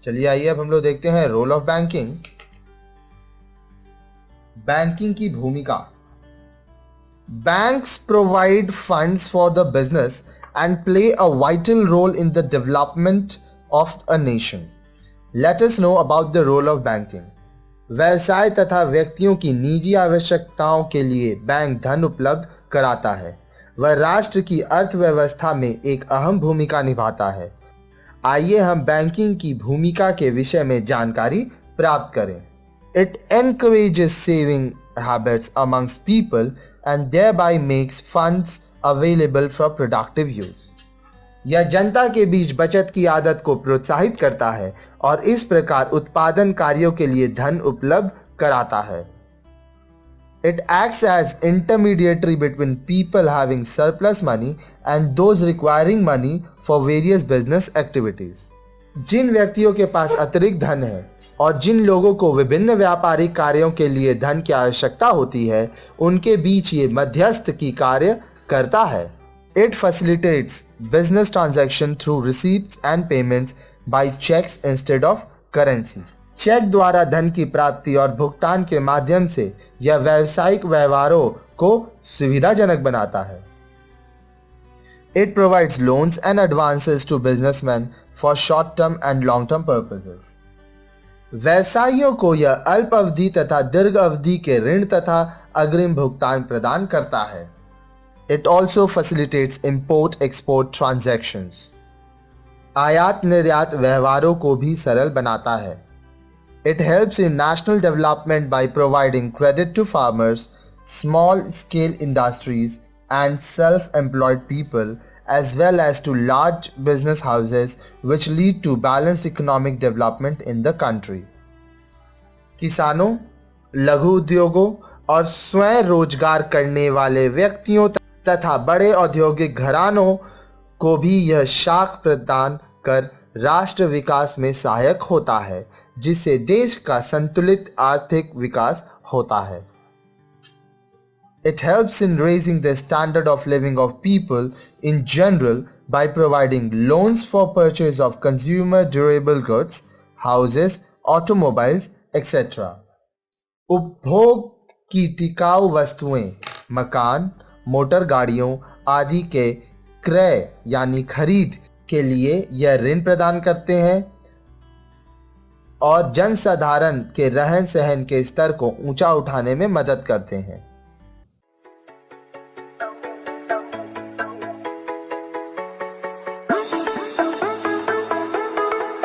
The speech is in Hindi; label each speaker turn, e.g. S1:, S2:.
S1: चलिए आइए अब हम लोग देखते हैं रोल ऑफ बैंकिंग। बैंकिंग की भूमिका। Banks provide funds for the business and play a vital role in the development of a nation. Let us know about the role of banking. व्यवसाय तथा व्यक्तियों की निजी आवश्यकताओं के लिए बैंक धन उपलब्ध कराता है। वह राष्ट्र की अर्थव्यवस्था में एक अहम भूमिका निभाता है। आइए हम बैंकिंग की भूमिका के विषय में जानकारी प्राप्त करें। It encourages saving habits amongst people and thereby makes funds available for productive use. यह जनता के बीच बचत की आदत को प्रोत्साहित करता है और इस प्रकार उत्पादन कार्यों के लिए धन उपलब्ध कराता है। It acts as intermediary between people having surplus money and those requiring money for various business activities. जिन व्यक्तियों के पास अतिरिक्त धन है और जिन लोगों को विभिन्न व्यापारिक कार्यों के लिए धन की आवश्यकता होती है, उनके बीच ये मध्यस्थ की कार्य करता है। It facilitates business transaction through receipts and payments by checks instead of currency. Cheque द्वारा धन की प्राप्ति और भुगतान के माध्यम से यह व्यावसायिक व्यवहारों को सुविधाजनक बनाता है। It provides loans and advances to businessmen for short-term and long-term purposes. व्यवसायियों को यह अल्प अवधि तथा दीर्घ अवधि के ऋण तथा अग्रिम भुगतान प्रदान करता है। It also facilitates import-export transactions. आयात निर्यात व्यवहारों को भी सरल बनाता है। It helps in national development by providing credit to farmers, small-scale industries, and self-employed people, as well as to large business houses, which lead to balanced economic development in the country. किसानों, लघु उद्योगों और स्वयं रोजगार करने वाले व्यक्तियों तथा बड़े औद्योगिक घरानों को भी यह शाख प्रदान कर राष्ट्र विकास में सहायक होता है, जिससे देश का संतुलित आर्थिक विकास होता है। It helps in raising the standard of living of people in general by providing loans for purchase of consumer durable goods, houses, automobiles, etc. उपभोग की टिकाऊ वस्तुएं, मकान, मोटर गाड़ियों आदि के क्रय यानी खरीद के लिए यह ऋण प्रदान करते हैं और जनसाधारण के रहन सहन के स्तर को ऊंचा उठाने में मदद करते हैं।